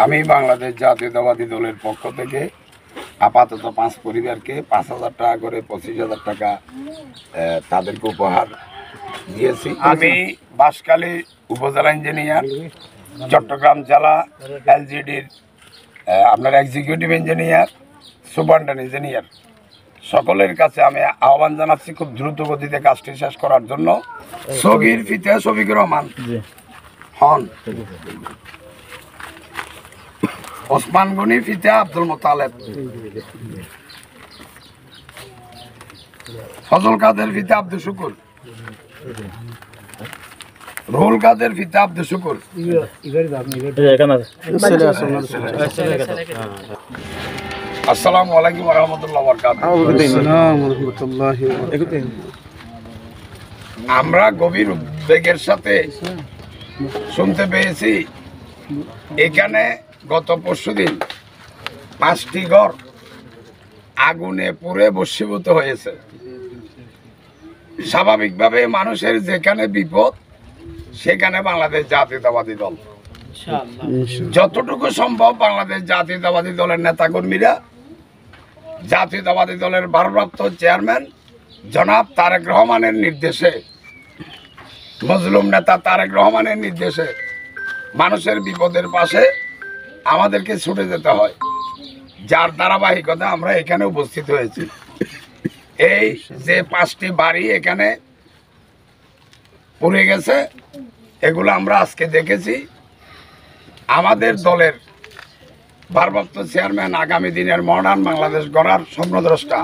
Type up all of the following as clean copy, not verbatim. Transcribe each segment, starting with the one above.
আমি বাংলাদেশ জাতীয়তাবাদী দলের পক্ষ থেকে আপাতত 5 পরিবারকে 5,000 টাকা করে 25,000 টাকা তাদেরকে উপহার দিয়েছি। আমি বাঁশখালী উপজেলা ইঞ্জিনিয়ার, চট্টগ্রাম জেলা এলজিডির আপনার এক্সিকিউটিভ ইঞ্জিনিয়ার, সুপারিনটেন্ডেন্ট ইঞ্জিনিয়ার সকলের কাছে আমি আহ্বান জানাচ্ছি খুব দ্রুত গতিতে কাজটি শেষ করার জন্য। সগির ফিতে শফিকুর রহমান হন, ওসমান গনি ফিতে আব্দুল মোতালেব, ফজল কাদের ফিতে আব্দুল শুকুর, রুহুল কাদের ফিতে আব্দুল শুকুর। আসসালামু আলাইকুম ওয়া রাহমাতুল্লাহি ওয়া বারাকাতুহু। আমরা গভীর উদ্বেগের সাথে শুনতে পেয়েছি এখানে গত পরশুদিন 5টি ঘর আগুনে পুড়ে ভস্মীভূত হয়েছে। স্বাভাবিকভাবে মানুষের যেখানে বিপদ সেখানে বাংলাদেশ জাতীয়তাবাদী দল যতটুকু সম্ভব বাংলাদেশ জাতীয়তাবাদী দলের নেতাকর্মীরা জাতীয়তাবাদী দলের ভারপ্রাপ্ত চেয়ারম্যান জনাব তারেক রহমানের নির্দেশে, মজলুম নেতা তারেক রহমানের নির্দেশে মানুষের বিপদের পাশে আমাদেরকে ছুটে যেতে হয়, যার ধারাবাহিকতা আমরা এখানে উপস্থিত হয়েছি। এই যে 5টি বাড়ি এখানে পুড়ে গেছে এগুলো আমরা আজকে দেখেছি। আমাদের দলের ভারপ্রাপ্ত চেয়ারম্যান আগামী দিনের মডার্ন বাংলাদেশ গড়ার স্বপ্নদ্রষ্টা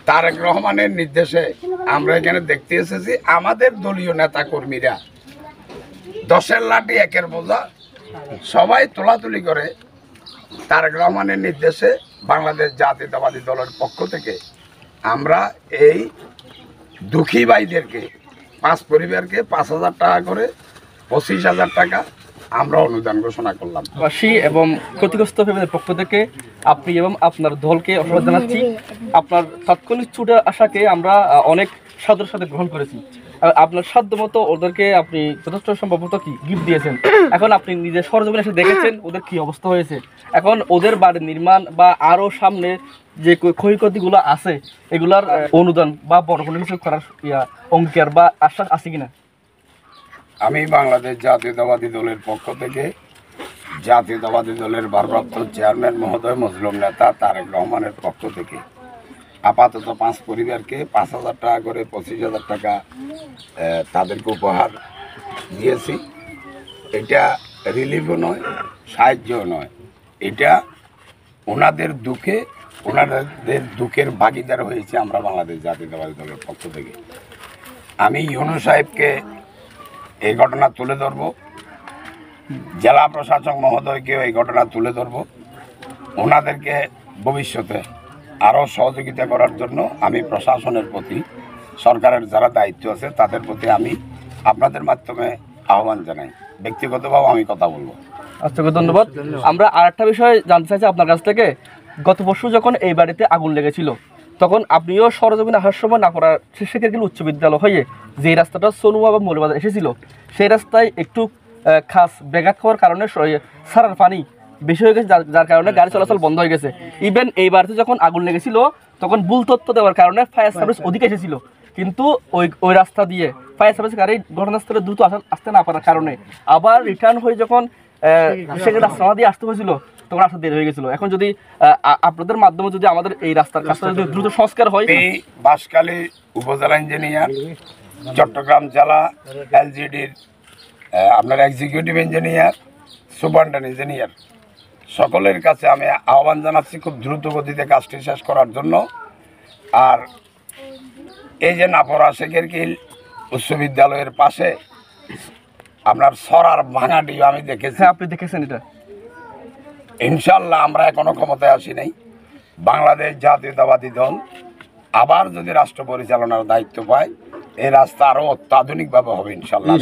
তারেক রহমানের নির্দেশে আমরা এখানে দেখতে এসেছি। আমাদের দলীয় নেতা কর্মীরা 10-এর লাঠি 1-এর বোঝা সবাই তোলাতুলি করে তারেক রহমানের নির্দেশে বাংলাদেশ জাতীয়তাবাদী দলের পক্ষ থেকে আমরা এই দুঃখী ভাইদেরকে 5 পরিবারকে 5,000 টাকা করে 25,000 টাকা আমরা অনুদান ঘোষণা করলাম। বাসী এবং ক্ষতিগ্রস্ত ফ্যামিলির পক্ষ থেকে আপনি এবং আপনার দলকে অসংখ্য জানাচ্ছি। আপনার তাৎক্ষণিক ছুটে আসাকে আমরা অনেক সাদর সাথে গ্রহণ করেছি। আপনার সাধ্য মতো ওদেরকে আপনি যথেষ্ট সম্ভবত কি গিফট দিয়েছেন। এখন আপনি নিজের সরজমিনে এসে দেখেছেন ওদের কি অবস্থা হয়েছে। এখন ওদের বাড়ি নির্মাণ বা আরও সামনে যে ক্ষয়ক্ষতিগুলো আছে এগুলার অনুদান বা বড় কোনো কিছু করার অঙ্গীকার বা আশ্বাস আছে কিনা? আমি বাংলাদেশ জাতীয়তাবাদী দলের পক্ষ থেকে জাতীয়তাবাদী দলের ভারপ্রাপ্ত চেয়ারম্যান মহোদয় মজলুম নেতা তারেক রহমানের পক্ষ থেকে আপাতত 5 পরিবারকে 5,000 টাকা করে 25,000 টাকা তাদেরকে উপহার দিয়েছি। এটা রিলিফও নয়, সাহায্যও নয়, এটা ওনাদের দুঃখের ভাগিদার হয়েছে আমরা বাংলাদেশ জাতীয়তাবাদী দলের পক্ষ থেকে। আমি ইউনূস সাহেবকে এই ঘটনা তুলে ধরব, জেলা প্রশাসক মহোদয়কেও এই ঘটনা তুলে ধরব। ওনাদেরকে ভবিষ্যতে আরও সহযোগিতা করার জন্য আমি প্রশাসনের প্রতি, সরকারের যারা দায়িত্ব আছে তাদের প্রতি আমি আপনাদের মাধ্যমে আহ্বান জানাই। ব্যক্তিগতভাবে আমি কথা বলবো। আচ্ছা, ধন্যবাদ। আমরা আরেকটা বিষয় জানতে চাইছি আপনার কাছ থেকে। গত পরশু যখন এই বাড়িতে আগুন লেগেছিল তখন আপনিও সরজমিনে আসার সময় না করার শেখেরগিল উচ্চ বিদ্যালয় হয়ে যে রাস্তাটা সোনুয়া বা মৌলবাজার এসেছিল সেই রাস্তায় একটু খাস ব্যাঘাত খাওয়ার কারণে সারার পানি বেশি হয়ে গেছে, যার কারণে গাড়ি চলাচল বন্ধ হয়ে গেছে। ইভেন এই বাড়িতে যখন আগুন লেগেছিল তখন ভুল তথ্য দেওয়ার কারণে ফায়ার সার্ভিস ওদিকে এসেছিল, কিন্তু ওই রাস্তা দিয়ে ফায়ার সার্ভিস গাড়ি ঘটনাস্থলে দ্রুত আসতে না পারার কারণে আবার রিটার্ন হয়ে যখন সেখানে রাস্তা দিয়ে আসতে হয়েছিল তখন আসতে দেরি হয়ে গেছিল। এখন যদি আপনাদের মাধ্যমে যদি আমাদের এই রাস্তার কাজটা যদি দ্রুত সংস্কার হয়। বাঁশখালী উপজেলা ইঞ্জিনিয়ার, চট্টগ্রাম জেলা এলজিডির আপনার এক্সিকিউটিভ ইঞ্জিনিয়ার, সুপারিনটেন্ডেন্ট ইঞ্জিনিয়ার সকলের কাছে আমি আহ্বান জানাচ্ছি খুব দ্রুত গতিতে কাজটি শেষ করার জন্য। আর এই যে নাপরা শেখেরগিল উচ্চ বিদ্যালয়ের পাশে আপনার সরার ভাঙাটি আমি দেখেছি। আপনি দেখেছেন এটা? ইনশাল্লাহ আমরা এখনো ক্ষমতায় আসি নাই। বাংলাদেশ জাতীয়তাবাদী দল আবার যদি রাষ্ট্র পরিচালনার দায়িত্ব পায় এই রাস্তা আরও অত্যাধুনিকভাবে হবে ইনশাল্লাহ।